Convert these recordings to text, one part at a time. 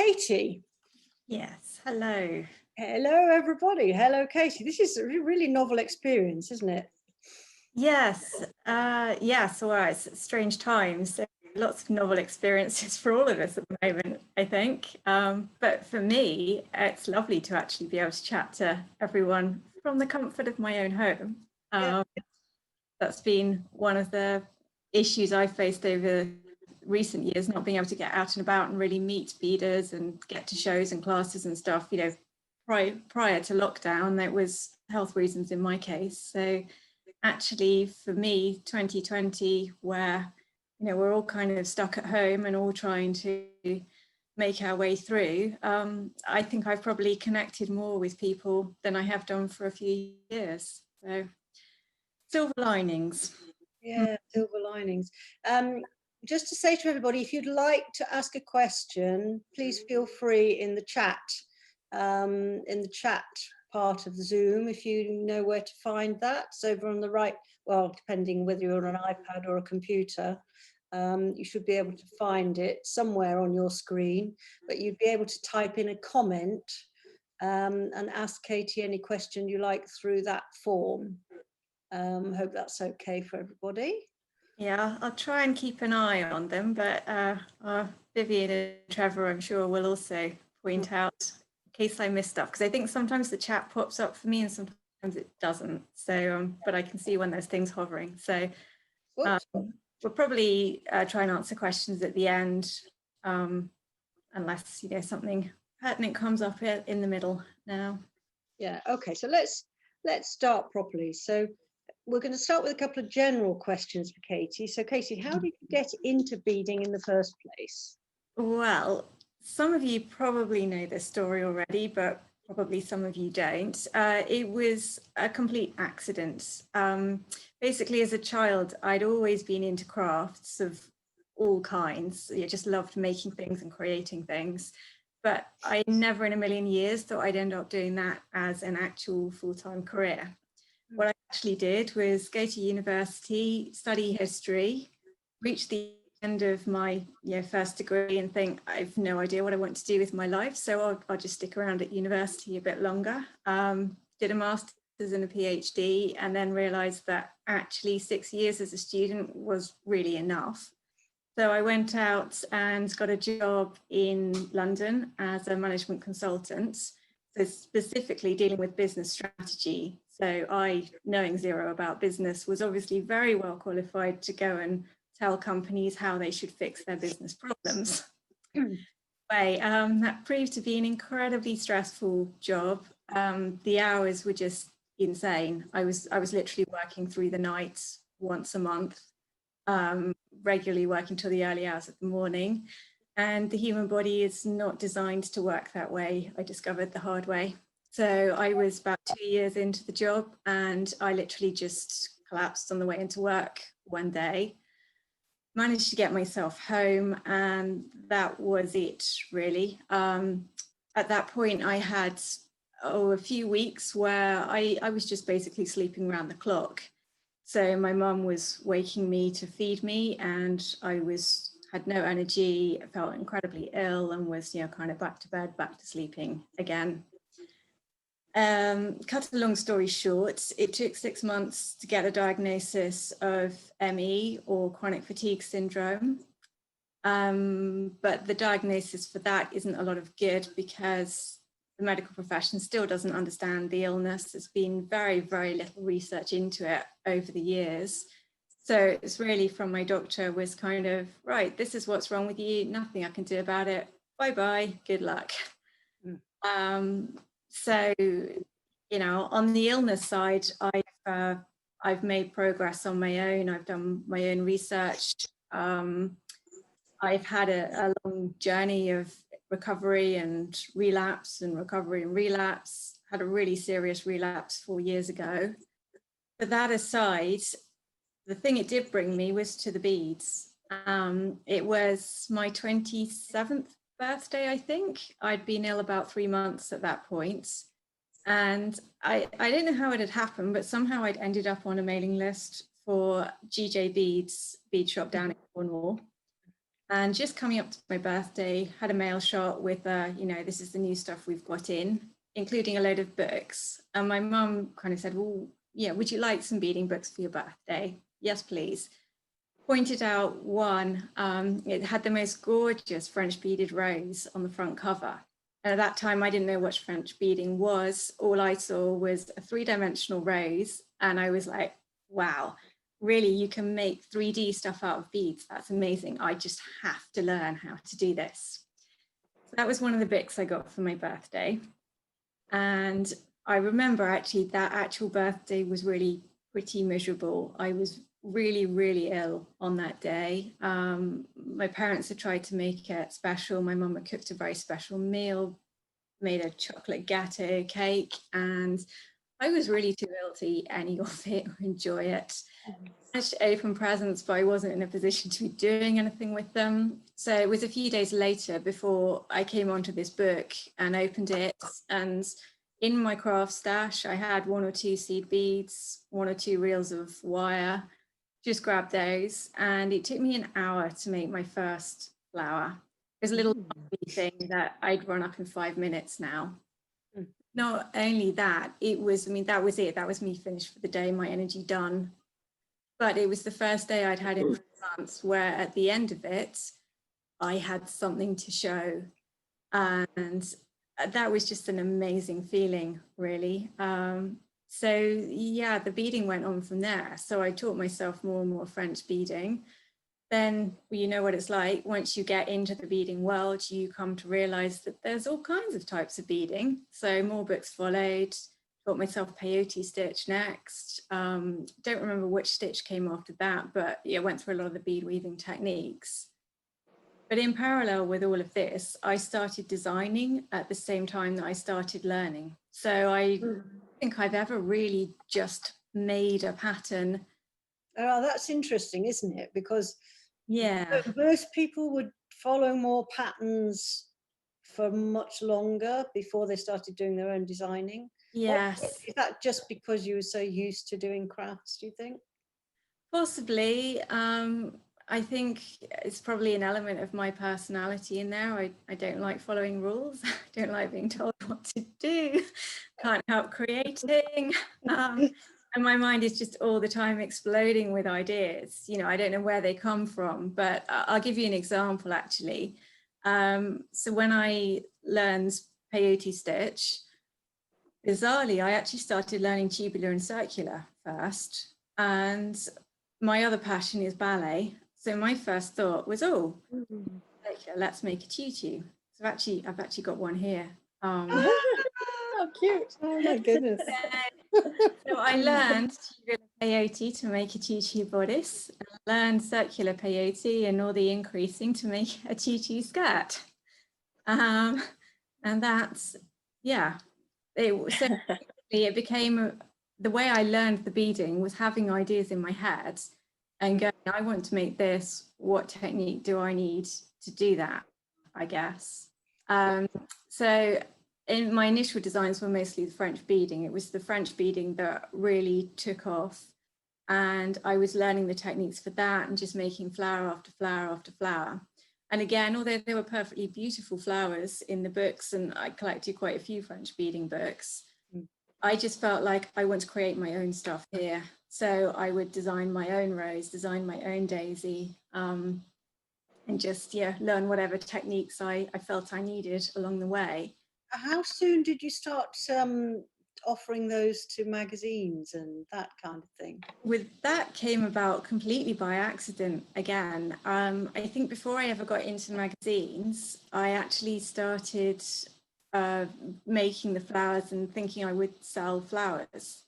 Katie. Yes, hello. Hello, everybody. Hello, Katie. This is a really novel experience, isn't it? Yes, well, it's strange times. So lots of novel experiences for all of us at the moment, I think. But for me, it's lovely to actually be able to chat to everyone from the comfort of my own home. Yeah. That's been one of the issues I've faced over recent years, not being able to get out and about and really meet beaders and get to shows and classes and stuff. You know, prior to lockdown, it was health reasons in my case. So actually for me, 2020, where we're all kind of stuck at home and all trying to make our way through, I think I've probably connected more with people than I have done for a few years. So silver linings. Yeah, silver linings. Just to say to everybody, if you'd like to ask a question, please feel free in the chat part of the Zoom, if you know where to find that. It's over on the right, well, depending whether you're on an iPad or a computer. You should be able to find it somewhere on your screen, but you'd be able to type in a comment and ask Katie any question you like through that form. Hope that's okay for everybody. Yeah, I'll try and keep an eye on them, but Vivienne and Trevor, I'm sure, will also point out in case I miss stuff, because I think sometimes the chat pops up for me and sometimes it doesn't. So, but I can see when there's things hovering. So we'll probably try and answer questions at the end, unless something pertinent comes up in the middle now. Yeah. Okay. So let's start properly. So we're going to start with a couple of general questions for Katie. So Katie, how did you get into beading in the first place? Well, some of you probably know this story already, but probably some of you don't. It was a complete accident. Basically, as a child, I'd always been into crafts of all kinds. I just loved making things and creating things. But I never in a million years thought I'd end up doing that as an actual full-time career. What I actually did was go to university, study history, reach the end of my first degree and think I've no idea what I want to do with my life, so I'll just stick around at university a bit longer. Did a master's and a PhD, and then realized that actually 6 years as a student was really enough. So I went out and got a job in London as a management consultant, so specifically dealing with business strategy. So I, knowing zero about business, was obviously very well qualified to go and tell companies how they should fix their business problems. That proved to be an incredibly stressful job. The hours were just insane. I was literally working through the night once a month, regularly working till the early hours of the morning. And the human body is not designed to work that way. I discovered the hard way. So I was about 2 years into the job and I literally just collapsed on the way into work one day. Managed to get myself home and that was it, really. At that point, I had a few weeks where I was just basically sleeping around the clock. So my mum was waking me to feed me and I had no energy, felt incredibly ill and was kind of back to bed, back to sleeping again. Cut a long story short, it took 6 months to get a diagnosis of ME, or chronic fatigue syndrome. But the diagnosis for that isn't a lot of good because the medical profession still doesn't understand the illness. There's been very, very little research into it over the years. So it's really from my doctor was kind of, right, this is what's wrong with you, nothing I can do about it, bye-bye, good luck. So, on the illness side, I've made progress on my own. I've done my own research. I've had a long journey of recovery and relapse and recovery and relapse. Had a really serious relapse 4 years ago. But that aside, the thing it did bring me was to the beads. It was my 27th birthday, I think. I'd been ill about 3 months at that point. And I don't know how it had happened, but somehow I'd ended up on a mailing list for GJ Beads bead shop down in Cornwall. And just coming up to my birthday, had a mail shot with, this is the new stuff we've got in, including a load of books. And my mum kind of said, well, yeah, would you like some beading books for your birthday? Yes, please. Pointed out one, it had the most gorgeous French beaded rose on the front cover. And at that time, I didn't know what French beading was. All I saw was a 3-dimensional rose. And I was like, wow, really, you can make 3D stuff out of beads. That's amazing. I just have to learn how to do this. So that was one of the books I got for my birthday. And I remember actually that actual birthday was really pretty miserable. I was really, really ill on that day. My parents had tried to make it special. My mum had cooked a very special meal, made a chocolate gâteau cake, and I was really too ill to eat any of it or enjoy it. I managed to open presents, but I wasn't in a position to be doing anything with them. So it was a few days later before I came onto this book and opened it. And in my craft stash, I had 1 or 2 seed beads, 1 or 2 reels of wire. Just grabbed those, and it took me an hour to make my first flower. It was a little thing that I'd run up in 5 minutes now. Not only that, that was it. That was me finished for the day, my energy done. But it was the first day I'd had in months where at the end of it, I had something to show. And that was just an amazing feeling, really. So yeah, the beading went on from there. So I taught myself more and more French beading. Then you know what it's like. Once you get into the beading world, you come to realize that there's all kinds of types of beading. So more books followed. Taught myself peyote stitch next. Don't remember which stitch came after that, but yeah, went through a lot of the bead weaving techniques. But in parallel with all of this, I started designing at the same time that I started learning. So I think I've ever really just made a pattern. Oh, that's interesting, isn't it? Because yeah, most people would follow more patterns for much longer before they started doing their own designing. yes. Is that just because you were so used to doing crafts, do you think? Possibly. I think it's probably an element of my personality in there. I don't like following rules. I don't like being told what to do. Can't help creating. And my mind is just all the time exploding with ideas. You know, I don't know where they come from, but I'll give you an example actually. So when I learned peyote stitch, bizarrely, I actually started learning tubular and circular first. And my other passion is ballet. So my first thought was, let's make a tutu. So I've actually got one here. How cute. Oh my goodness. So I learned tubular peyote to make a tutu bodice, and learned circular peyote and all the increasing to make a tutu skirt. And that's, yeah, it became the way I learned the beading was having ideas in my head and going, I want to make this. What technique do I need to do that? I guess. So in my initial designs were mostly the French beading. It was the French beading that really took off. And I was learning the techniques for that and just making flower after flower after flower. And again, although there were perfectly beautiful flowers in the books, and I collected quite a few French beading books, I just felt like I want to create my own stuff here. So I would design my own rose, design my own daisy, and just, learn whatever techniques I felt I needed along the way. How soon did you start offering those to magazines and that kind of thing? With that came about completely by accident again. I think before I ever got into magazines, I actually started making the flowers and thinking I would sell flowers.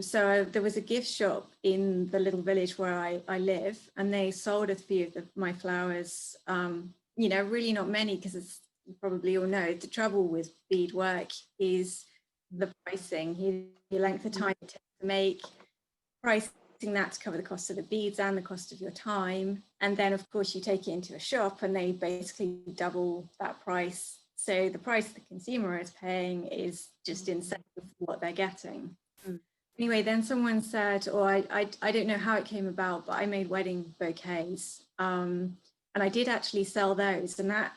So there was a gift shop in the little village where I live, and they sold a few of my flowers, really not many, because as you probably all know, the trouble with beadwork is the pricing, the length of time it takes to make, pricing that to cover the cost of the beads and the cost of your time. And then of course you take it into a shop and they basically double that price. So the price the consumer is paying is just insane for what they're getting. Anyway, then someone said, I don't know how it came about, but I made wedding bouquets. And And I did actually sell those, and that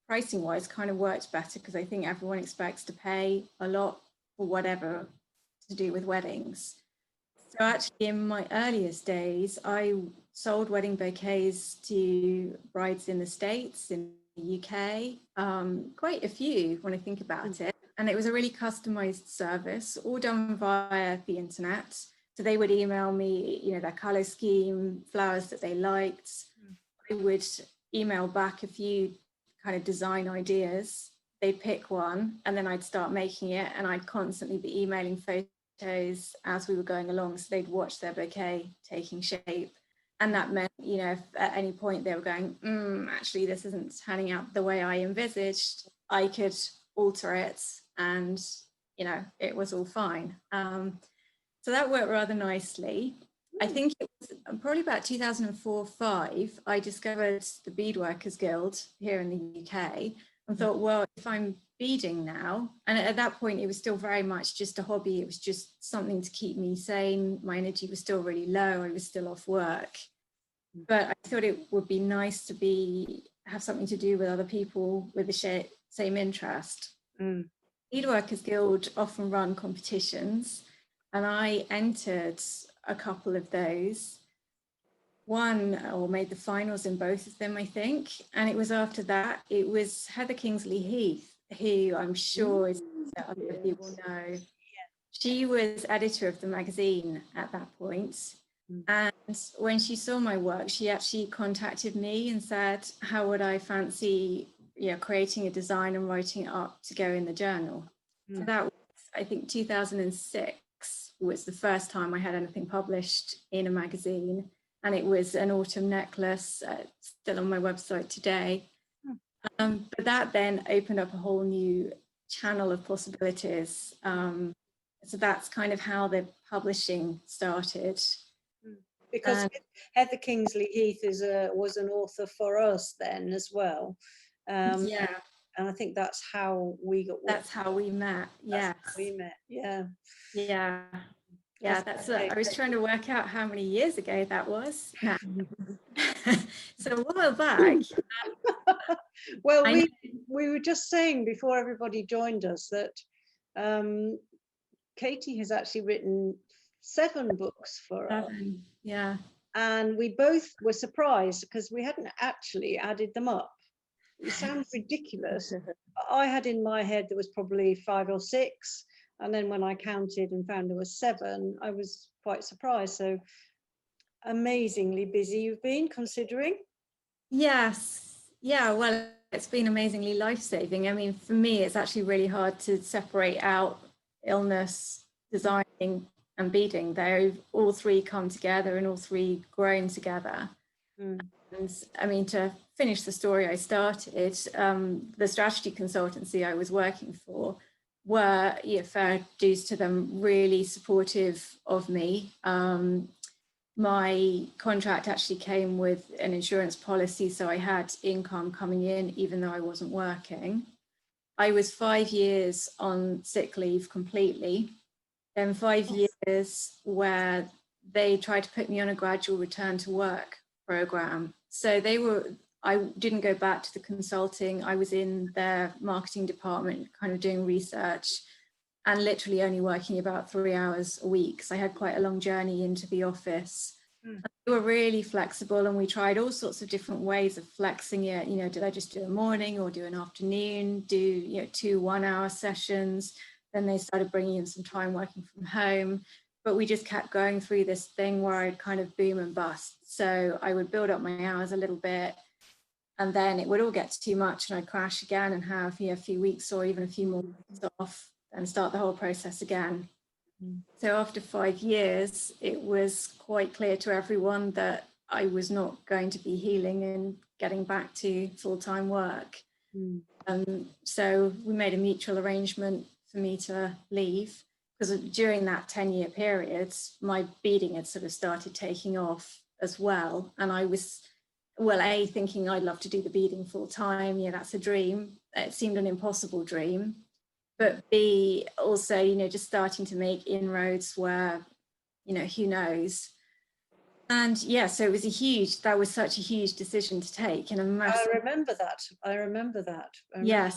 pricing wise kind of worked better because I think everyone expects to pay a lot for whatever to do with weddings. So actually in my earliest days, I sold wedding bouquets to brides in the States, in the UK, quite a few when I think about it. And it was a really customized service, all done via the internet. So they would email me, you know, their color scheme, flowers that they liked. I would email back a few kind of design ideas. They'd pick one, and then I'd start making it, and I'd constantly be emailing photos as we were going along. So they'd watch their bouquet taking shape. And that meant, you know, if at any point they were going, actually, this isn't turning out the way I envisaged, I could alter it, and, you know, it was all fine. So that worked rather nicely. I think it was probably about 2004-05, I discovered the Beadworkers Guild here in the UK and thought, well, if I'm beading now, and at that point it was still very much just a hobby, it was just something to keep me sane, my energy was still really low, I was still off work, but I thought it would be nice to have something to do with other people with the same interest. Beadworkers Guild often run competitions, and I entered a couple of those, won or made the finals in both of them, I think. And it was after that, it was Heather Kingsley Heath, who I'm sure other people know. She was editor of the magazine at that point. And when she saw my work, she actually contacted me and said, how would I fancy, you know, creating a design and writing it up to go in the journal? So that was, I think, 2006 was the first time I had anything published in a magazine, and it was an autumn necklace, still on my website today. But that then opened up a whole new channel of possibilities. So that's kind of how the publishing started. Because Heather Kingsley Heath was an author for us then as well. Yeah. And I think that's how we got. That's how we met. Yes. We met. Yeah. Yeah. Yeah. That's. I was trying to work out how many years ago that was. Now. So a while back. Well, we were just saying before everybody joined us that Katie has actually written 7 books for us. Yeah. And we both were surprised because we hadn't actually added them up. It sounds ridiculous. I had in my head there was probably 5 or 6, and then when I counted and found there was 7, I was quite surprised. So amazingly busy you've been, considering. Yes. Yeah, well, it's been amazingly life-saving. I mean, for me, it's actually really hard to separate out illness, designing, and beading. They've all 3 come together and all 3 grown together. And I mean, to finish the story I started, the strategy consultancy I was working for were, fair dues to them, really supportive of me. My contract actually came with an insurance policy, so I had income coming in even though I wasn't working. I was 5 years on sick leave completely, then 5 years where they tried to put me on a gradual return to work program. So I didn't go back to the consulting. I was in their marketing department, kind of doing research, and literally only working about 3 hours a week. So I had quite a long journey into the office. They were really flexible, and we tried all sorts of different ways of flexing it. You know, did I just do a morning or do an afternoon, do 2 1-hour sessions? Then they started bringing in some time working from home. But we just kept going through this thing where I'd kind of boom and bust. So I would build up my hours a little bit, and then it would all get too much and I'd crash again and have a few weeks or even a few more weeks off and start the whole process again. So after 5 years, it was quite clear to everyone that I was not going to be healing and getting back to full-time work. So we made a mutual arrangement for me to leave, because during that 10-year period, my beading had sort of started taking off as well. And I was, well, A, thinking I'd love to do the beading full time. Yeah, that's a dream. It seemed an impossible dream. But B, also, just starting to make inroads where, who knows. And yeah, so it was that was such a huge decision to take, and a massive. I remember that. I remember, Yes.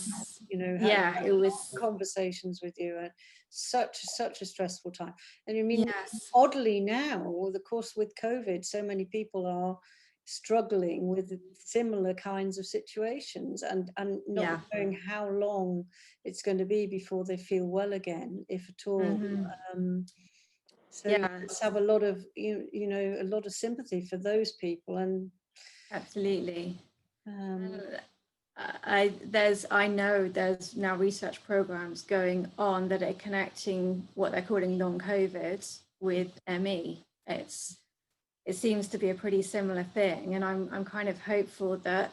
you know, Yeah, it was conversations with you at such a stressful time. And I mean, yes. oddly now, of course, with COVID, so many people are struggling with similar kinds of situations and not knowing how long it's going to be before they feel well again, if at all. So let's have a lot of you know, a lot of sympathy for those people. And absolutely. I know there's now research programs going on that are connecting what they're calling long COVID with ME. It seems to be a pretty similar thing, and I'm kind of hopeful that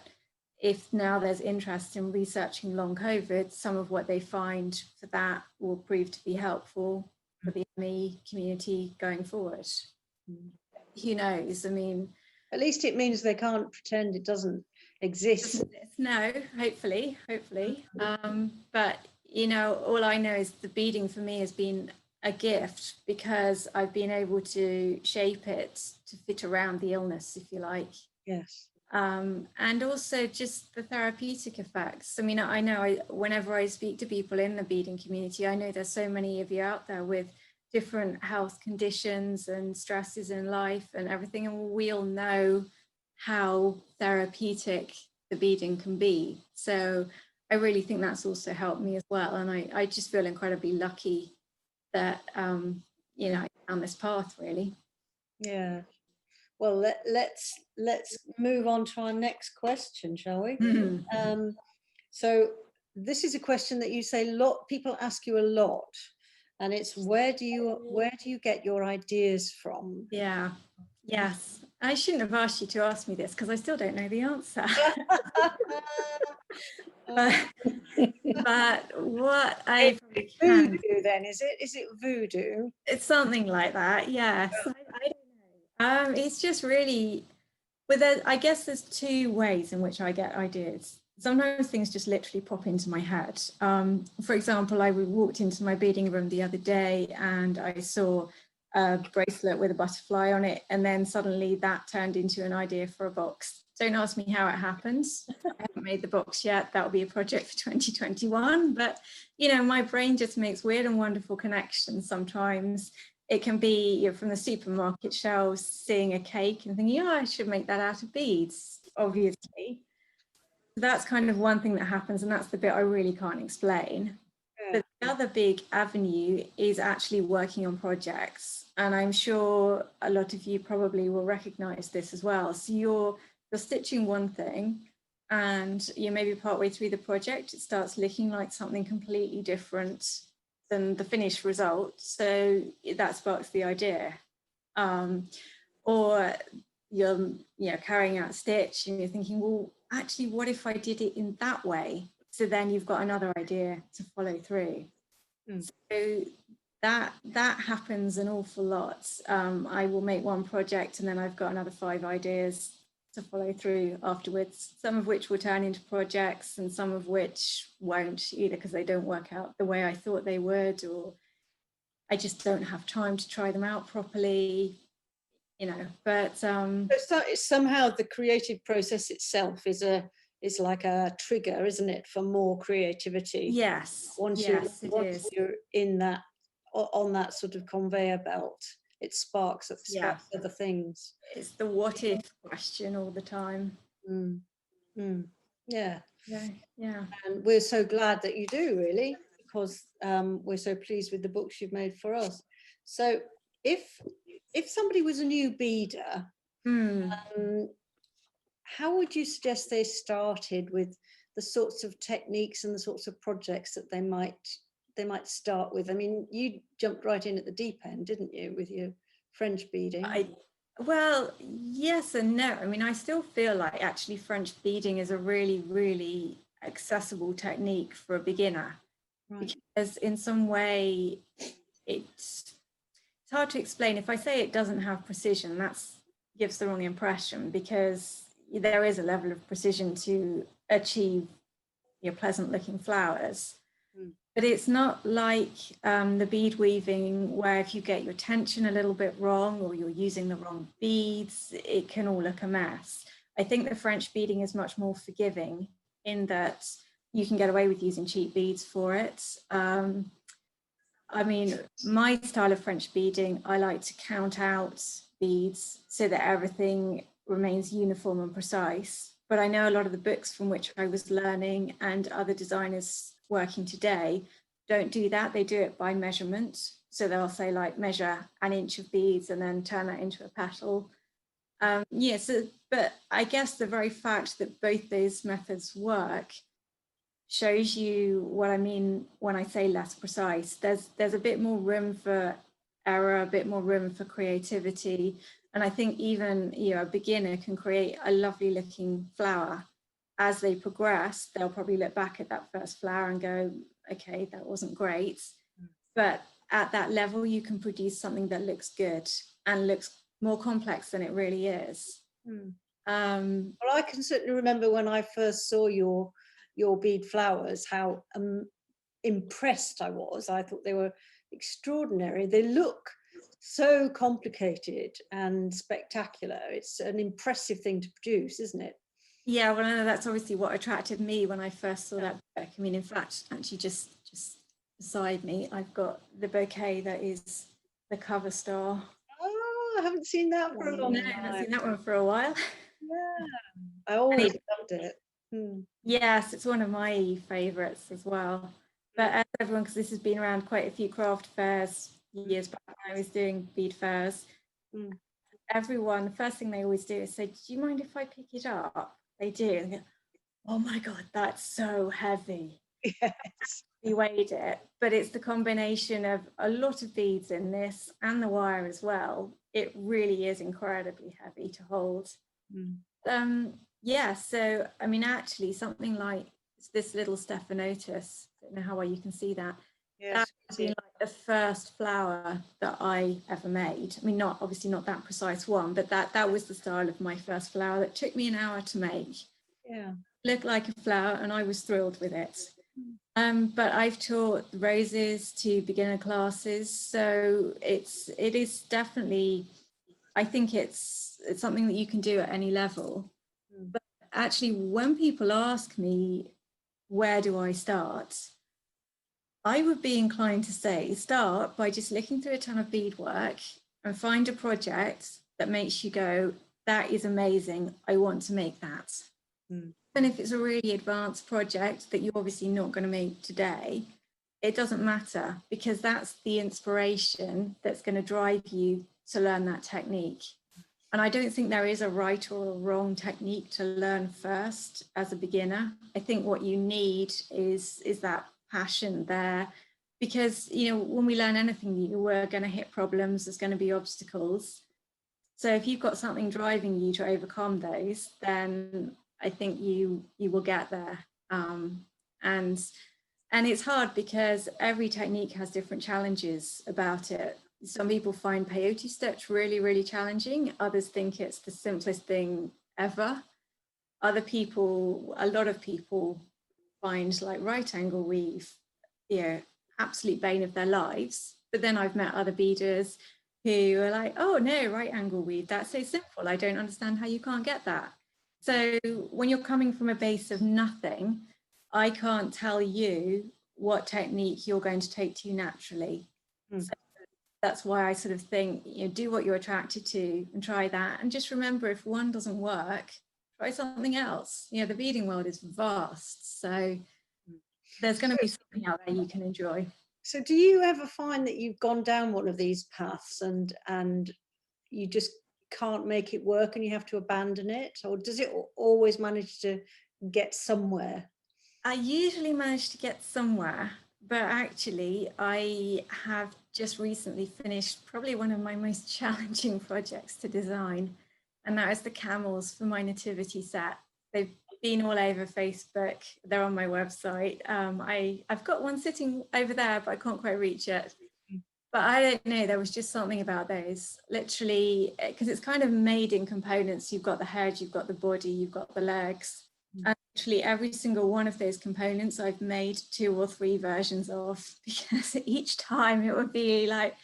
if now there's interest in researching long COVID, some of what they find for that will prove to be helpful for the ME community going forward. Who knows? I mean, at least it means they can't pretend it doesn't exist. No, hopefully. But you know, all I know is the beading for me has been a gift, because I've been able to shape it to fit around the illness, if you like. Yes. And also just the therapeutic effects. I mean, I know whenever I speak to people in the beading community, I know there's so many of you out there with different health conditions and stresses in life and everything, and we all know how therapeutic the beading can be. So I really think that's also helped me as well, and I just feel incredibly lucky that you know, I found this path, really. Yeah. Well, let's move on to our next question, shall we? So this is a question that you say people ask you a lot, and it's where do you get your ideas from? Yeah. Yes. I shouldn't have asked you to ask me this, because I still don't know the answer. But what I probably can. Voodoo, then, is it voodoo? It's something like that. Yes. I don't know. It's just really, I guess there's two ways in which I get ideas. Sometimes things just literally pop into my head. For example, I walked into my beading room the other day and I saw a bracelet with a butterfly on it, and then suddenly that turned into an idea for a box. Don't ask me how it happens. I haven't made the box yet. That'll be a project for 2021. But, you know, my brain just makes weird and wonderful connections sometimes. It can be, you're from the supermarket shelves, seeing a cake and thinking, oh, I should make that out of beads, obviously. That's kind of one thing that happens, and that's the bit I really can't explain. But the other big avenue is actually working on projects. And I'm sure a lot of you probably will recognize this as well. So you're stitching one thing, and you're maybe partway through the project, it starts looking like something completely different than the finished result. So that sparks the idea. Or you're carrying out a stitch and you're thinking, well, actually, what if I did it in that way? So then you've got another idea to follow through. So that happens an awful lot. I will make one project and then I've got another 5 ideas to follow through afterwards, some of which will turn into projects and some of which won't, either because they don't work out the way I thought they would, or I just don't have time to try them out properly, you know. But so somehow the creative process itself is like a trigger, isn't it, for more creativity? Yes. Once you're in that, on that sort of conveyor belt, it sparks other things. It's the what if question all the time. Yeah. Yeah. And we're so glad that you do, really, because we're so pleased with the books you've made for us. So if somebody was a new beader, how would you suggest they started with the sorts of techniques and the sorts of projects that they might start with? I mean, you jumped right in at the deep end, didn't you, with your French beading? Well, yes and no. I mean, I still feel like actually French beading is a really, really accessible technique for a beginner. Right. Because in some way it's hard to explain. If I say it doesn't have precision, that gives the wrong impression, because there is a level of precision to achieve your pleasant looking flowers. But it's not like the bead weaving where if you get your tension a little bit wrong or you're using the wrong beads, it can all look a mess. I think the French beading is much more forgiving in that you can get away with using cheap beads for it. I mean, my style of French beading, I like to count out beads so that everything remains uniform and precise. But I know a lot of the books from which I was learning and other designers working today don't do that. They do it by measurement. So they'll say like measure an inch of beads and then turn that into a petal. Yeah, so, but I guess the very fact that both those methods work shows you what I mean when I say less precise. There's a bit more room for error, a bit more room for creativity. And I think even, you know, a beginner can create a lovely looking flower. As they progress, they'll probably look back at that first flower and go, okay, that wasn't great. But at that level, you can produce something that looks good and looks more complex than it really is. Well, I can certainly remember when I first saw your bead flowers, how impressed I was. I thought they were extraordinary. They look so complicated and spectacular. It's an impressive thing to produce, isn't it? Yeah, well, I know that's obviously what attracted me when I first saw that book. I mean, in fact, actually just beside me, I've got the bouquet that is the cover star. Oh, I haven't seen that for a long time. No, I haven't seen that one for a while. Yeah, I always loved it. Yes, it's one of my favourites as well. But as everyone, because this has been around quite a few craft fairs years back when I was doing bead fairs, everyone, the first thing they always do is say, do you mind if I pick it up? They do. And they go, oh my God, that's so heavy. Yes. We weighed it, but it's the combination of a lot of beads in this and the wire as well. It really is incredibly heavy to hold. Yeah, so I mean, actually, something like this little Stephanotis, I don't know how well you can see that. Yes, that's been like the first flower that I ever made. I mean, not obviously not that precise one, but that was the style of my first flower that took me an hour to make. Yeah, Looked like a flower, and I was thrilled with it. But I've taught roses to beginner classes, so it is definitely, I think it's something that you can do at any level. But actually, when people ask me, where do I start? I would be inclined to say, start by just looking through a ton of beadwork and find a project that makes you go, that is amazing, I want to make that. And if it's a really advanced project that you're obviously not going to make today, it doesn't matter, because that's the inspiration that's going to drive you to learn that technique. And I don't think there is a right or a wrong technique to learn first as a beginner. I think what you need is that passion there, because, you know, when we learn anything new, we're going to hit problems, there's going to be obstacles. So if you've got something driving you to overcome those, then I think you will get there. And it's hard because every technique has different challenges about it. Some people find peyote stitch really, really challenging. Others think it's the simplest thing ever. Other people, a lot of people find like right angle weave, you know, absolute bane of their lives. But then I've met other beaders who are like, oh no, right angle weave, that's so simple. I don't understand how you can't get that. So when you're coming from a base of nothing, I can't tell you what technique you're going to take to you naturally. So that's why I sort of think, you know, do what you're attracted to and try that. And just remember, if one doesn't work, try something else. You know, the beading world is vast, so there's going to be something out there you can enjoy. So do you ever find that you've gone down one of these paths and you just can't make it work and you have to abandon it, or does it always manage to get somewhere? I usually manage to get somewhere, but actually I have just recently finished probably one of my most challenging projects to design, and that is the camels for my nativity set. They've been all over Facebook, they're on my website. I've got one sitting over there, but I can't quite reach it. But I don't know, there was just something about those, literally, because it's kind of made in components. You've got the head, you've got the body, you've got the legs. And actually every single one of those components I've made 2 or 3 versions of, because each time it would be like,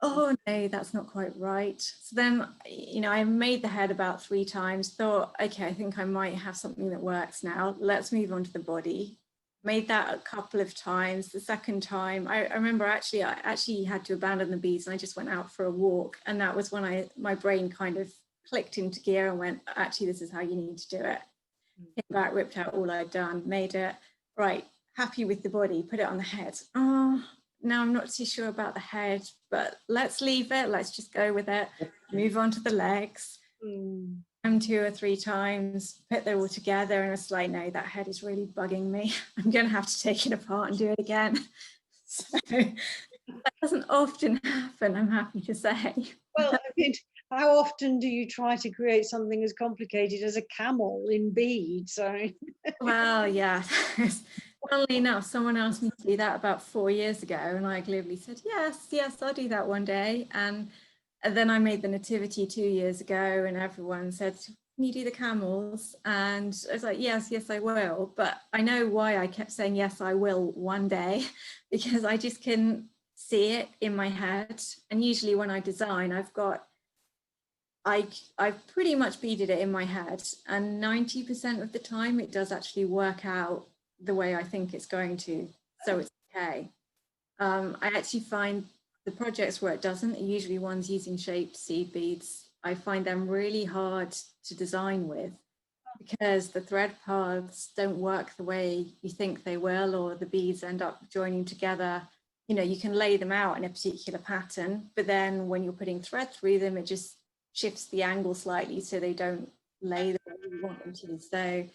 oh no, that's not quite right. So then, you know, I made the head about 3 times, thought, okay, I think I might have something that works now. Let's move on to the body. Made that a couple of times. The second time, I remember I actually had to abandon the beads and I just went out for a walk. And that was when my brain kind of clicked into gear and went, actually, this is how you need to do it. Came back, ripped out all I'd done, made it, right, happy with the body, put it on the head. Oh, now I'm not too sure about the head, but let's leave it. Let's just go with it. Move on to the legs. And 2 or 3 times, put them all together, and it's like, no, that head is really bugging me. I'm going to have to take it apart and do it again. So that doesn't often happen, I'm happy to say. Well, I mean, how often do you try to create something as complicated as a camel in beads? Well, yeah. Funnily enough, someone asked me to do that about 4 years ago, and I glibly said, yes, I'll do that one day. And then I made the nativity 2 years ago, and everyone said, can you do the camels? And I was like, yes, I will. But I know why I kept saying, yes, I will one day, because I just can see it in my head. And usually when I design, I've pretty much beaded it in my head, and 90% of the time it does actually work out the way I think it's going to, so it's okay. I actually find the projects where it doesn't are usually ones using shaped seed beads. I find them really hard to design with because the thread paths don't work the way you think they will, or the beads end up joining together. You know, you can lay them out in a particular pattern, but then when you're putting thread through them, it just shifts the angle slightly so they don't lay the way you want them to. So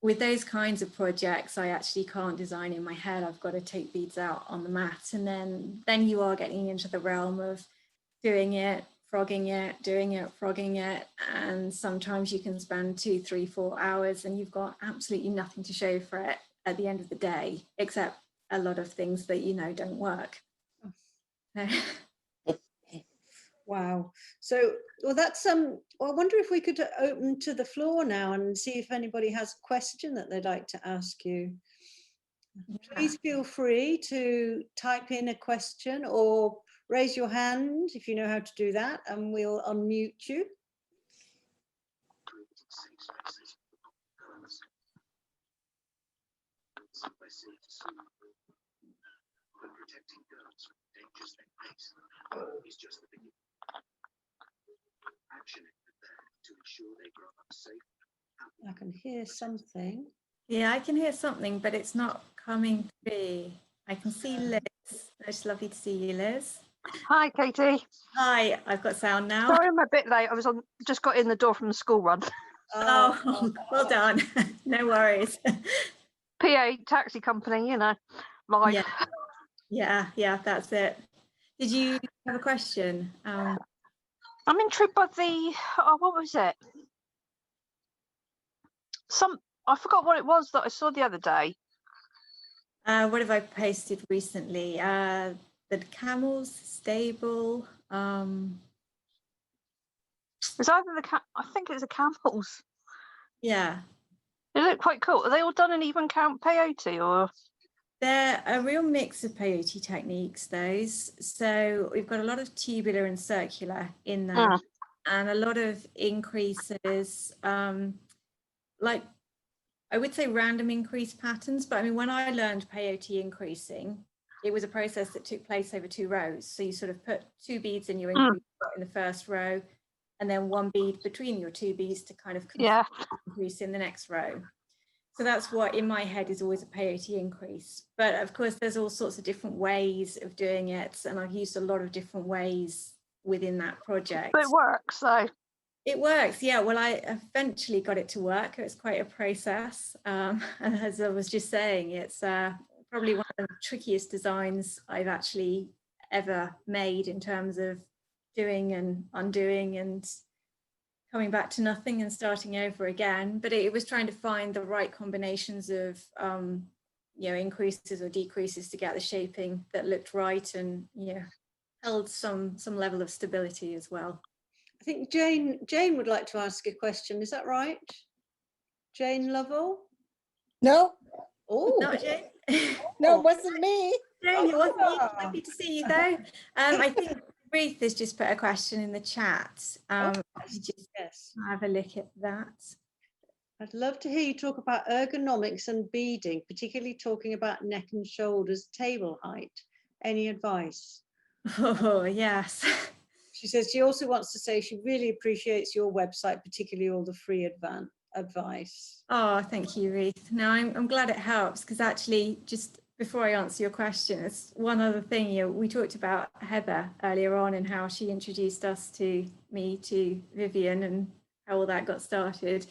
with those kinds of projects, I actually can't design in my head. I've got to take beads out on the mat, and then you are getting into the realm of doing it, frogging it, doing it, frogging it, and sometimes you can spend 2, 3, 4 hours and you've got absolutely nothing to show for it at the end of the day, except a lot of things that you know don't work. Wow. So, well, that's well, I wonder if we could open to the floor now and see if anybody has a question that they'd like to ask you. Please feel free to type in a question or raise your hand if you know how to do that, and we'll unmute you. I can hear something. Yeah, I can hear something, but it's not coming through. I can see Liz. It's lovely to see you, Liz. Hi, Katie. Hi, I've got sound now. Sorry, I'm a bit late. I was just got in the door from the school run. Oh, well done. No worries. PA taxi company, you know, live. Yeah, that's it. Did you have a question? I'm intrigued by the, what was it? I forgot what it was that I saw the other day. What have I posted recently? The camels stable. It's either I think it's the camels. Yeah. They look quite cool. Are they all done in even count peyote, or? They're a real mix of peyote techniques, those. So we've got a lot of tubular and circular in there, and a lot of increases, like I would say random increase patterns. But I mean, when I learned peyote increasing, it was a process that took place over 2 rows. So you sort of put 2 beads in your increase in the first row, and then 1 bead between your 2 beads to kind of increase in the next row. So that's what in my head is always a peyote increase. But of course, there's all sorts of different ways of doing it. And I've used a lot of different ways within that project. But it works, though. It works, yeah. Well, I eventually got it to work. It's quite a process. And as I was just saying, it's probably one of the trickiest designs I've actually ever made in terms of doing and undoing and coming back to nothing and starting over again. But it was trying to find the right combinations of increases or decreases to get the shaping that looked right and held some level of stability as well. I think Jane would like to ask a question. Is that right? Jane Lovell? No, Oh, Not Jane. no, it wasn't me. Jane, it wasn't me. Ah. Happy to see you though. I think Ruth has just put a question in the chat. Let me just yes. have a look at that. I'd love to hear you talk about ergonomics and beading, particularly talking about neck and shoulders, table height. Any advice? Oh, yes. She says she also wants to say she really appreciates your website, particularly all the free advice. Oh, thank you, Ruth. No, I'm glad it helps, because actually, just before I answer your question, it's one other thing. We talked about Heather earlier on and how she introduced us to me, to Vivienne, and how all that got started.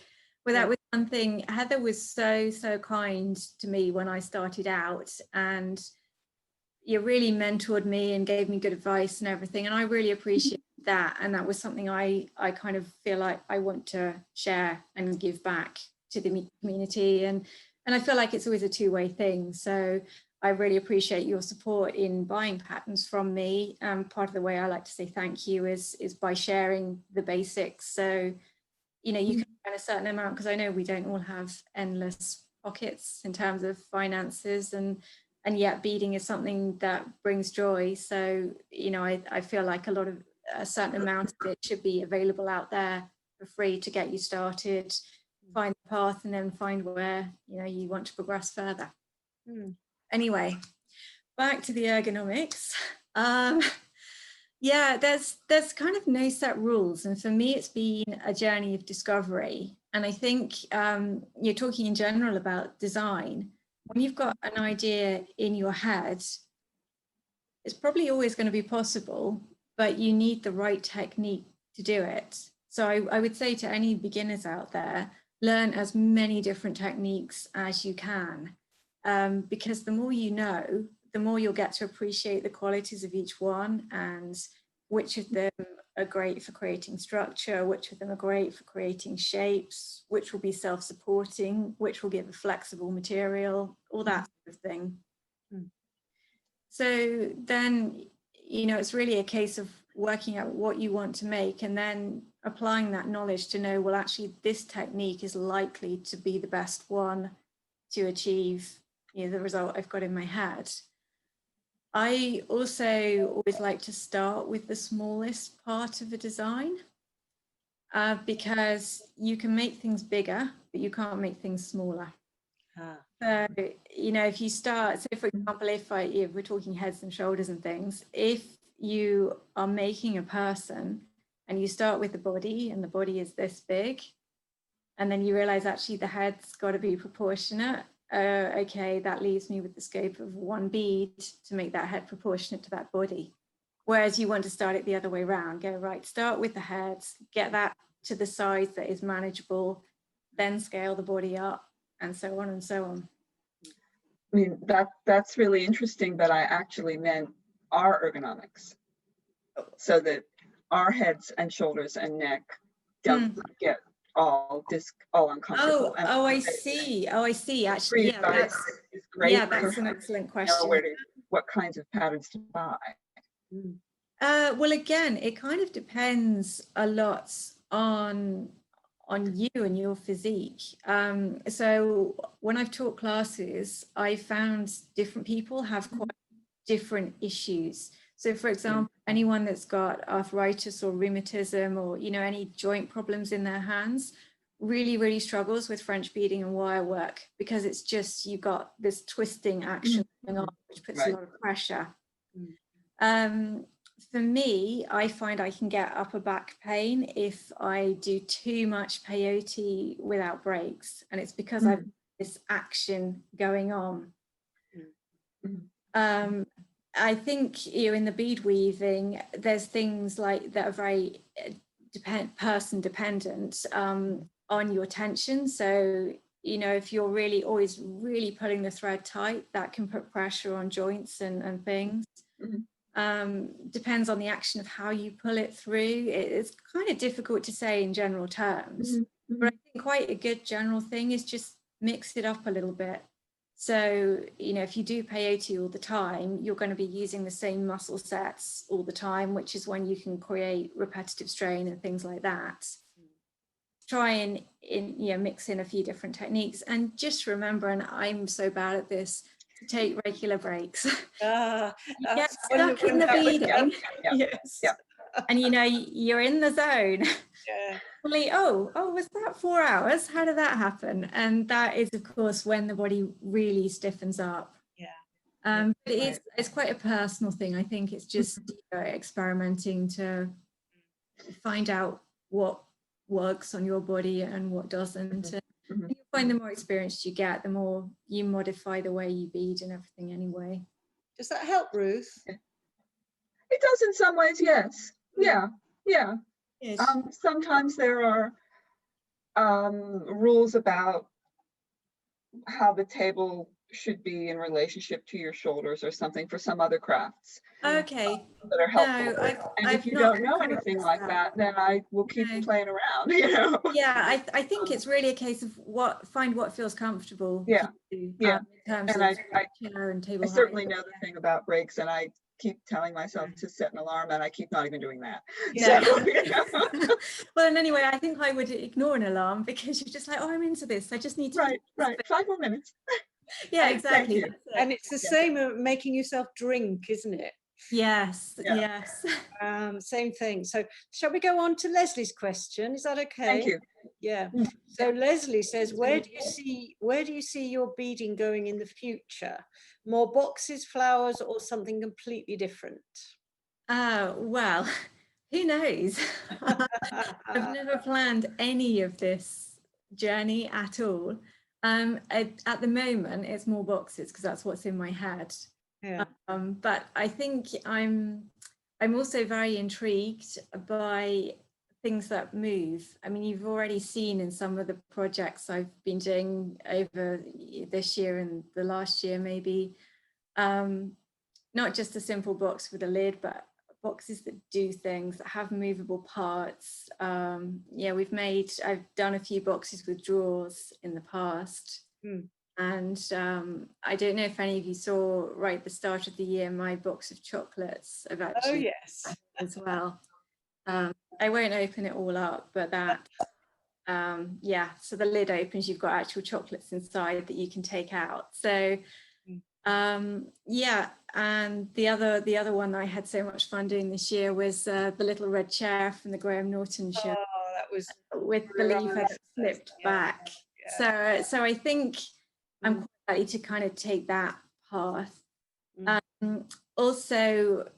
Well, that was one thing. Heather was so kind to me when I started out, and you really mentored me and gave me good advice and everything, and I really appreciate that. And that was something I kind of feel like I want to share and give back to the community, and I feel like it's always a two-way thing. So I really appreciate your support in buying patterns from me. Part of the way I like to say thank you is by sharing the basics, so you can earn a certain amount, because I know we don't all have endless pockets in terms of finances, and yet beading is something that brings joy. So I feel like a certain amount of it should be available out there for free to get you started, find the path, and then find where you want to progress further. Anyway, back to the ergonomics. Yeah, there's kind of no set rules, and for me it's been a journey of discovery. And I think you're talking in general about design. When you've got an idea in your head, it's probably always going to be possible, but you need the right technique to do it. So I would say to any beginners out there, learn as many different techniques as you can, because the more you know, the more you'll get to appreciate the qualities of each one, and which of them are great for creating structure, which of them are great for creating shapes, which will be self-supporting, which will give a flexible material, all that sort of thing. So then, it's really a case of working out what you want to make, and then applying that knowledge to know, well, actually, this technique is likely to be the best one to achieve the result I've got in my head. I also always like to start with the smallest part of a design, because you can make things bigger, but you can't make things smaller. So, if you start, so for example, if we're talking heads and shoulders and things, if you are making a person and you start with the body, and the body is this big, and then you realize actually the head's got to be proportionate. Okay, that leaves me with the scope of one bead to make that head proportionate to that body. Whereas you want to start it the other way around, go right, start with the heads, get that to the size that is manageable, then scale the body up, and so on and so on. I mean, that's really interesting, that I actually meant our ergonomics, so that our heads and shoulders and neck don't get all uncomfortable. Oh, I see. Actually, yeah, that's an excellent question. What kinds of patterns to buy? Well, again, it kind of depends a lot on you and your physique. So when I've taught classes, I found different people have quite different issues. So for example, anyone that's got arthritis or rheumatism, or any joint problems in their hands, really struggles with French beading and wire work, because it's just, you've got this twisting action going on, which puts a lot of pressure. For me, I find I can get upper back pain if I do too much peyote without breaks, and it's because I've this action going on. I think in the bead weaving, there's things like that are very person dependent on your tension. So if you're always really pulling the thread tight, that can put pressure on joints and things. Depends on the action of how you pull it through. It's kind of difficult to say in general terms, but I think quite a good general thing is just mix it up a little bit. So, if you do peyote all the time, you're going to be using the same muscle sets all the time, which is when you can create repetitive strain and things like that. try and mix in a few different techniques, and just remember, and I'm so bad at this, to take regular breaks. Ah, You get that's stuck in the wonderful. beading, Yes. Yeah. and you're in the zone. Yeah. Like, oh, was that 4 hours? How did that happen? And that is, of course, when the body really stiffens up. Yeah. But it's quite a personal thing. I think it's just experimenting to find out what works on your body and what doesn't. And you find the more experienced you get, the more you modify the way you bead and everything anyway. Does that help, Ruth? It does in some ways, yes. Yeah. Yes. Sometimes there are rules about how the table should be in relationship to your shoulders or something for some other crafts. Okay. That are helpful. And I've if you not don't know come anything across like that, then I will keep No. playing around, you know. Yeah, I think it's really a case of find what feels comfortable. Yeah, for you, yeah. in terms And of I chair and table height. certainly know the thing about breaks, and I keep telling myself to set an alarm, and I keep not even doing that. Yeah. So, you know. Well, and anyway, I think I would ignore an alarm because you're just like, oh, I'm into this. I just need to. Right. 5 more minutes. Yeah, Thank exactly. you. That's it. And it's the same of making yourself drink, isn't it? Yes. Yeah. Yes. Same thing. So shall we go on to Leslie's question? Is that okay? Thank you. Yeah. So Leslie says, where do you see your beading going in the future? More boxes, flowers, or something completely different? Well, who knows? I've never planned any of this journey at all. At the moment, it's more boxes because that's what's in my head. Yeah. But I think I'm also very intrigued by things that move. I mean, you've already seen in some of the projects I've been doing over this year and the last year, maybe, not just a simple box with a lid, but boxes that do things, that have movable parts. Yeah, I've done a few boxes with drawers in the past. And I don't know if any of you saw right at the start of the year, my box of chocolates have actually yes. as well. I won't open it all up, but that, yeah, so the lid opens, you've got actual chocolates inside that you can take out. So yeah, and the other one I had so much fun doing this year was the little red chair from the Graham Norton show. Oh, that was with the leaf that slipped back. So I think I'm quite likely to kind of take that path. Also,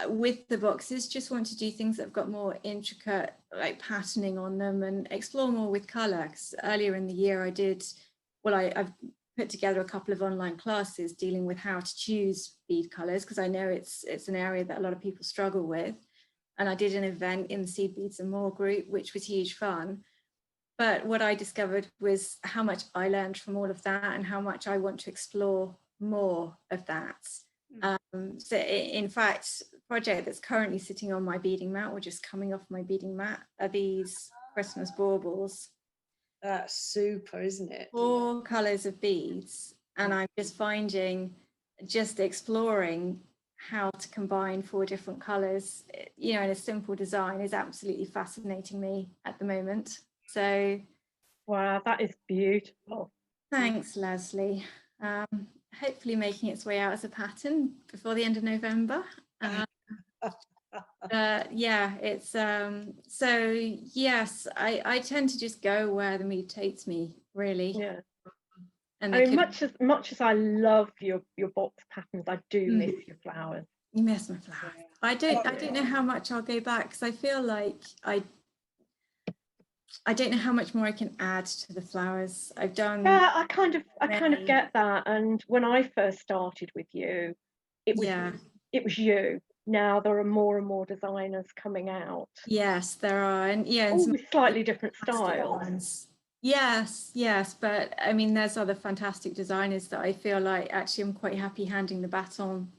with the boxes, just want to do things that have got more intricate like patterning on them and explore more with colour. Earlier in the year I've put together a couple of online classes dealing with how to choose bead colours, because I know it's an area that a lot of people struggle with. And I did an event in the Seed Beads and More group, which was huge fun. But what I discovered was how much I learned from all of that and how much I want to explore more of that. So in fact, the project that's currently sitting on my beading mat or just coming off my beading mat are these Christmas baubles. That's super, isn't it? 4 colours of beads. And I'm just exploring how to combine 4 different colours, you know, in a simple design is absolutely fascinating me at the moment. So wow, that is beautiful. Thanks, Leslie. Hopefully making its way out as a pattern before the end of November. Yeah, it's so yes, I tend to just go where the mood takes me, really. Yeah. And I mean, much as I love your box patterns, I do miss your flowers. You miss my flowers. I don't know how much I'll go back, because I feel like I don't know how much more I can add to the flowers. I've done. Yeah, I kind of get that. And when I first started with you, it was you. Now there are more and more designers coming out. Yes, there are, and all with slightly different styles. Ones. Yes, but I mean, there's other fantastic designers that I feel like actually I'm quite happy handing the baton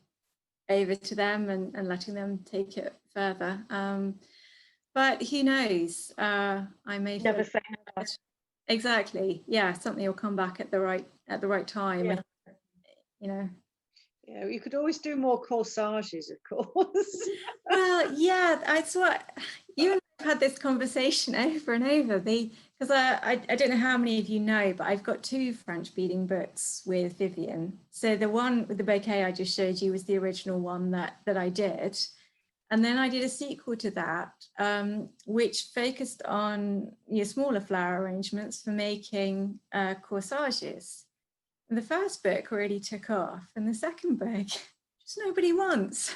over to them and letting them take it further. But who knows? I may never say never. Exactly. Yeah, something will come back at the right time. Yeah. And, you know. Yeah, you could always do more corsages, of course. Well, yeah, that's what you and I have had this conversation over and over. The because I don't know how many of you know, but I've got 2 French beading books with Vivienne. So the one with the bouquet I just showed you was the original one that I did. And then I did a sequel to that, which focused on smaller flower arrangements for making corsages. And the first book really took off, and the second book just nobody wants.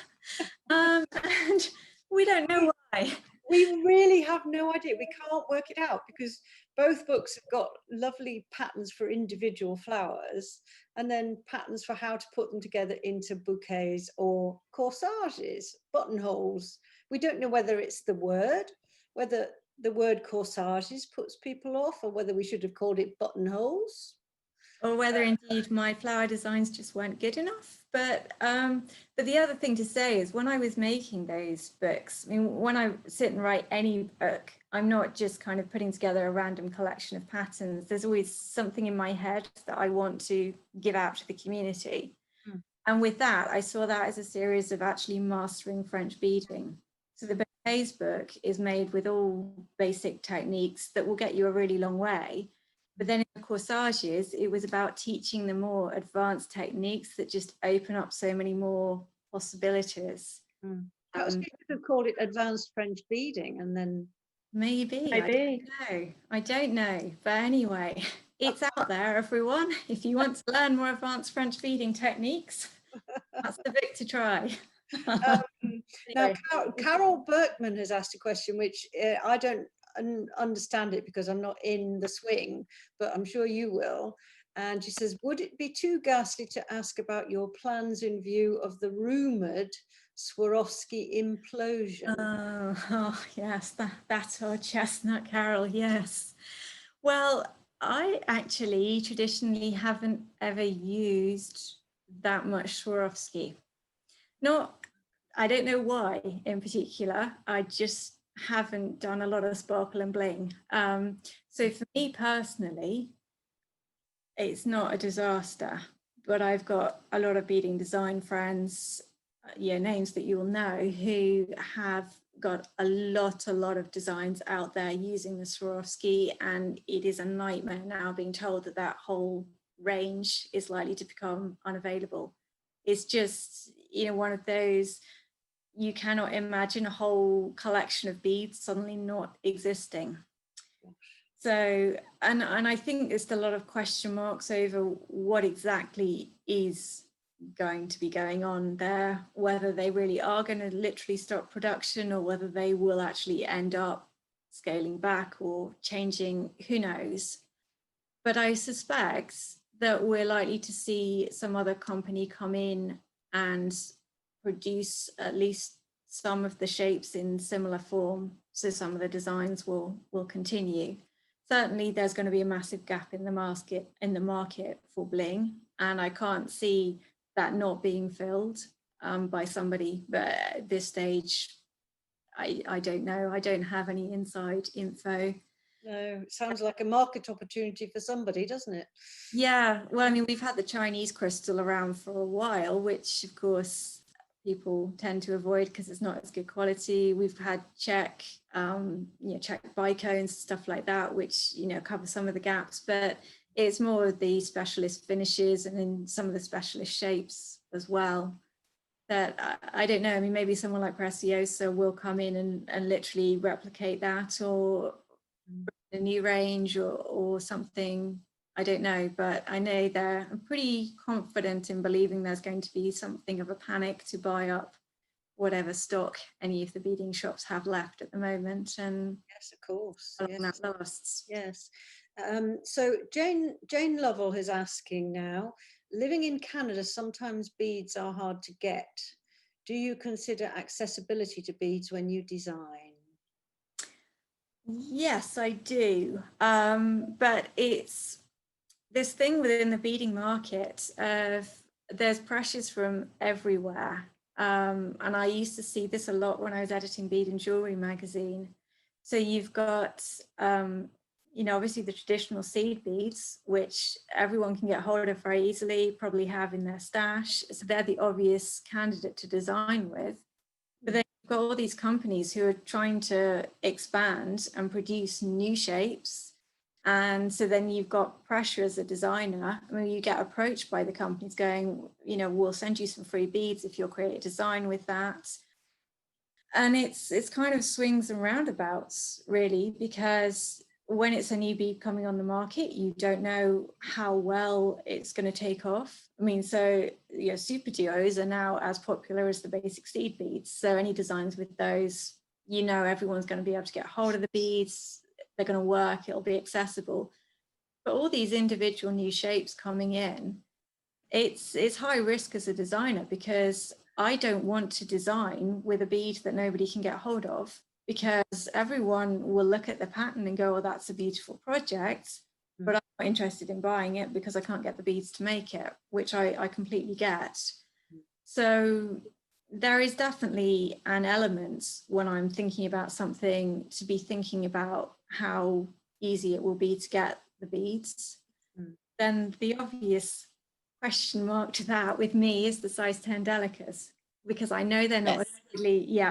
And we don't know why. We really have no idea. We can't work it out because both books have got lovely patterns for individual flowers and then patterns for how to put them together into bouquets or corsages, buttonholes. We don't know whether it's the word, whether the word corsages puts people off, or whether we should have called it buttonholes. Or whether indeed my flower designs just weren't good enough. But the other thing to say is, when I was making those books, I mean, when I sit and write any book, I'm not just kind of putting together a random collection of patterns. There's always something in my head that I want to give out to the community. And with that, I saw that as a series of actually mastering French beading. So the bouquets book is made with all basic techniques that will get you a really long way. But then in the corsages, it was about teaching the more advanced techniques that just open up so many more possibilities. Perhaps we could have called it advanced French beading, and then Maybe. I don't know. But anyway, it's out there, everyone. If you want to learn more advanced French beading techniques, that's the book to try. Now, Carol Berkman has asked a question, which I don't understand it because I'm not in the swing, but I'm sure you will. And she says, would it be too ghastly to ask about your plans in view of the rumoured Swarovski implosion? Oh yes, that's our chestnut, Carol, yes. Well, I actually traditionally haven't ever used that much Swarovski. I don't know why in particular, I just haven't done a lot of sparkle and bling. So for me personally, it's not a disaster, but I've got a lot of beading design friends, names that you will know, who have got a lot of designs out there using the Swarovski, and it is a nightmare now being told that whole range is likely to become unavailable. It's just, one of those, you cannot imagine a whole collection of beads suddenly not existing. So, and I think there's a lot of question marks over what exactly is going to be going on there, whether they really are going to literally stop production or whether they will actually end up scaling back or changing, who knows. But I suspect that we're likely to see some other company come in and produce at least some of the shapes in similar form, so some of the designs will continue. Certainly there's going to be a massive gap in the market for bling, and I can't see that not being filled by somebody. But at this stage, I don't know. I don't have any inside info. No, it sounds like a market opportunity for somebody, doesn't it? Yeah, well, I mean, we've had the Chinese crystal around for a while, which of course people tend to avoid because it's not as good quality. We've had Czech bicones, stuff like that, which cover some of the gaps, but it's more of the specialist finishes and in some of the specialist shapes as well. That I don't know. I mean, maybe someone like Preciosa will come in and literally replicate that, or a new range or something. I don't know, but I know I'm pretty confident in believing there's going to be something of a panic to buy up whatever stock any of the beading shops have left at the moment. And yes, of course, yes. That lasts. Yes. So Jane Lovell is asking now, living in Canada, sometimes beads are hard to get. Do you consider accessibility to beads when you design? Yes, I do. But it's this thing within the beading market of there's pressures from everywhere. And I used to see this a lot when I was editing Bead and Jewelry magazine. So you've got, obviously the traditional seed beads, which everyone can get hold of very easily, probably have in their stash. So they're the obvious candidate to design with. But then you've got all these companies who are trying to expand and produce new shapes And so then you've got pressure as a designer. I mean, you get approached by the companies going, you know, we'll send you some free beads if you'll create a design with that. And it's kind of swings and roundabouts, really, because when it's a new bead coming on the market, you don't know how well it's going to take off. I mean, so super duos are now as popular as the basic seed beads. So any designs with those, everyone's going to be able to get hold of the beads. They're going to work, it'll be accessible. But all these individual new shapes coming in, it's high risk as a designer, because I don't want to design with a bead that nobody can get hold of, because everyone will look at the pattern and go, oh, that's a beautiful project, but I'm not interested in buying it because I can't get the beads to make it, which I completely get. So there is definitely an element when I'm thinking about something to be thinking about how easy it will be to get the beads. Then the obvious question mark to that with me is the size 10 delicas, because I know they're not as widely,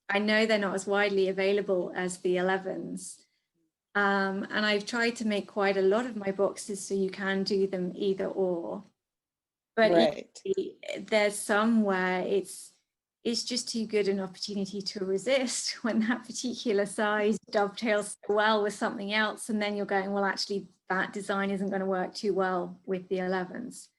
I know they're not as widely available as the 11s. And I've tried to make quite a lot of my boxes so you can do them either or. But there's some where it's just too good an opportunity to resist when that particular size dovetails so well with something else, and then you're going, well, actually that design isn't going to work too well with the 11s.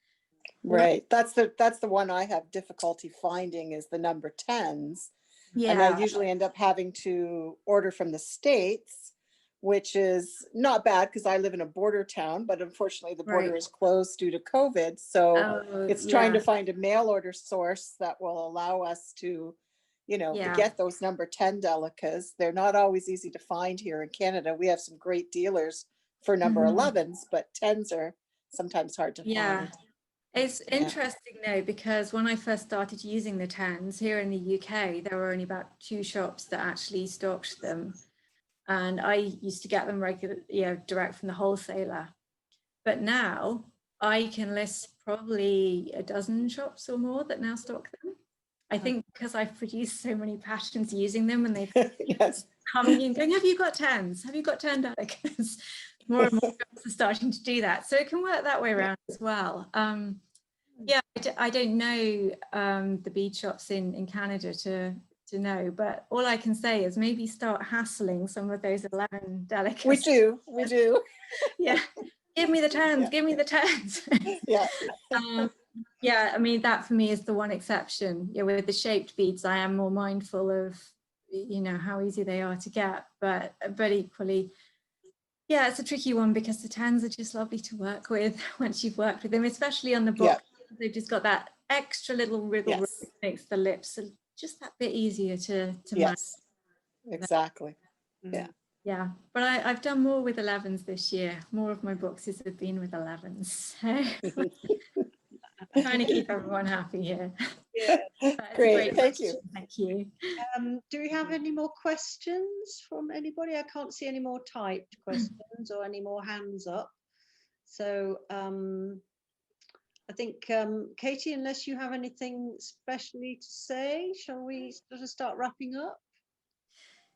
Right, that's the one I have difficulty finding, is the number 10s. Yeah. And I usually end up having to order from the States, which is not bad because I live in a border town, but unfortunately the border is closed due to COVID. So it's trying to find a mail order source that will allow us to, to get those number 10 delicas. They're not always easy to find here in Canada. We have some great dealers for number 11s, but 10s are sometimes hard to find. It's interesting though, because when I first started using the 10s here in the UK, there were only about 2 shops that actually stocked them. And I used to get them direct from the wholesaler. But now I can list probably a dozen shops or more that now stock them. I think because I've produced so many patterns using them, and they've coming in going, have you got 10s? Have you got 10 delicas? More and more shops are starting to do that. So it can work that way around as well. I don't know the bead shops in Canada to know, but all I can say is maybe start hassling some of those 11 delicacies. We do. Yeah, give me the 10s, give me the 10s. I mean, that for me is the one exception. With the shaped beads, I am more mindful of how easy they are to get, but equally, it's a tricky one, because the 10s are just lovely to work with once you've worked with them, especially on the book. They've just got that extra little wriggle that makes the lips just that bit easier to manage. Exactly. Yeah, but I've done more with 11s this year. More of my boxes have been with 11s. So trying to keep everyone happy here. Great, thank you. Thank you. Do we have any more questions from anybody? I can't see any more typed questions or any more hands up. So I think, Katie, unless you have anything specially to say, shall we sort of start wrapping up?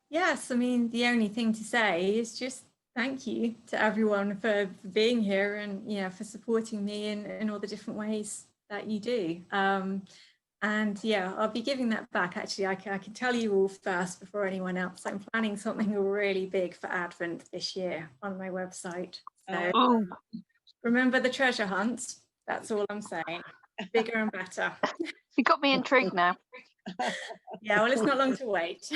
Yes, I mean, the only thing to say is just thank you to everyone for being here, and for supporting me in all the different ways that you do. And I'll be giving that back. Actually, I can tell you all first before anyone else. I'm planning something really big for Advent this year on my website. So remember the treasure hunt. That's all I'm saying. Bigger and better. You got me intrigued now. Well, it's not long to wait.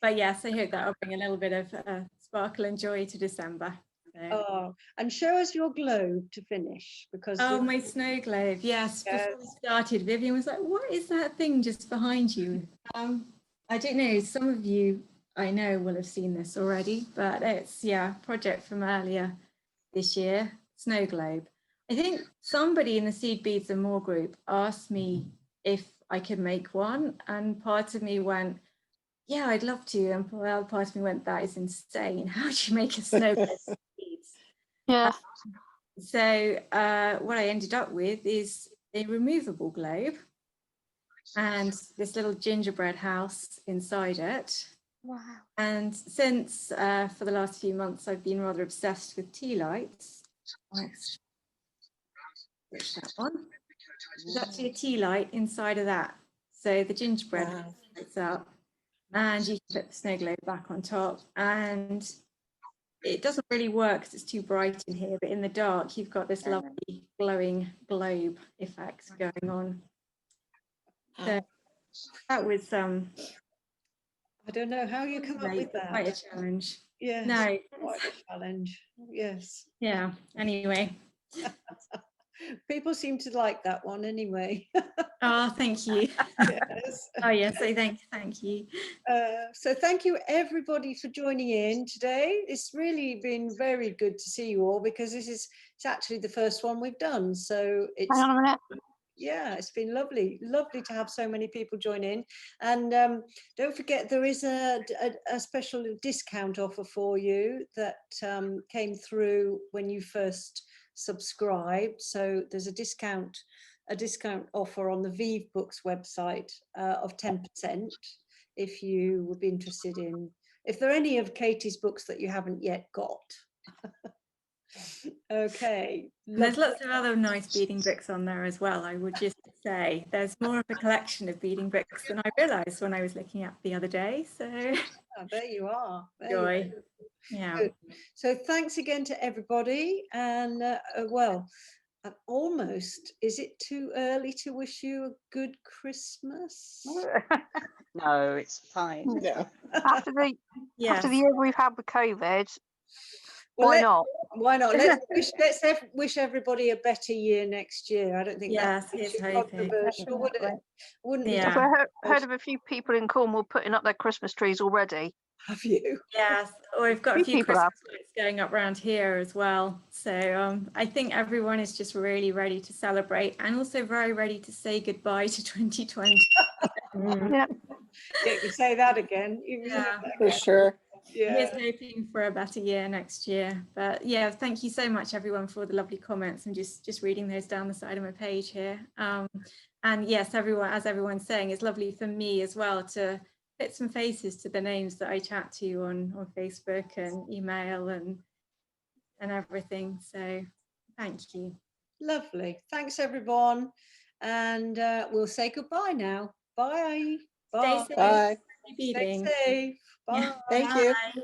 But yes, I hope that will bring a little bit of sparkle and joy to December. So. And show us your globe to finish, because my snow globe. Yes, before we started, Vivienne was like, what is that thing just behind you? I don't know, some of you I know will have seen this already, but it's a project from earlier this year, snow globe. I think somebody in the Seed Beads and More group asked me if I could make one, and part of me went, I'd love to, and part of me went, that is insane. How do you make a snow globe with beads? So what I ended up with is a removable globe and this little gingerbread house inside it. Wow. And since for the last few months, I've been rather obsessed with tea lights. Nice. Switch that on. There's actually a tea light inside of that. So the gingerbread lights up, and you can put the snow globe back on top. And it doesn't really work because it's too bright in here, but in the dark, you've got this lovely glowing globe effect going on. So that was I don't know how you come up with that. Quite a challenge. Yes, no, quite a challenge. Yes. Yeah. Anyway, people seem to like that one anyway. oh, thank you. Yes. Oh, yes. So thank you. So thank you everybody for joining in today. It's really been very good to see you all, because it's actually the first one we've done. So it's Hang on a minute. yeah, it's been lovely to have so many people join in. And don't forget, there is a special discount offer for you that came through when you first subscribed. So there's a discount offer on the Vive Books website of 10% if you would be interested in, if there are any of Katie's books that you haven't yet got. Okay. There's lots of other nice beading books on there as well. I would just say there's more of a collection of beading books than I realised when I was looking at the other day. So there you are. Joy. Yeah. Good. So thanks again to everybody. And well, almost, is it too early to wish you a good Christmas? No, it's fine. No. After the year we've had with COVID, Well, why not? Why not? Let's wish everybody a better year next year. I don't think that's controversial, would it? Wouldn't be. I've heard of a few people in Cornwall putting up their Christmas trees already. Have you? Yes, or we've got a few people Christmas lights going up around here as well. So I think everyone is just really ready to celebrate, and also very ready to say goodbye to 2020. Yeah. Yeah, you say that again. Yeah, for sure. Yeah. Here's hoping for a better year next year. But yeah, thank you so much everyone for the lovely comments. I'm just reading those down the side of my page here. And yes, everyone, as everyone's saying, it's lovely for me as well to put some faces to the names that I chat to on Facebook and email and everything. So thank you. Lovely. Thanks everyone. And we'll say goodbye now. Bye. Bye. Stay safe. Bye. Keep eating. Stay safe. Bye. Yeah. Thank you.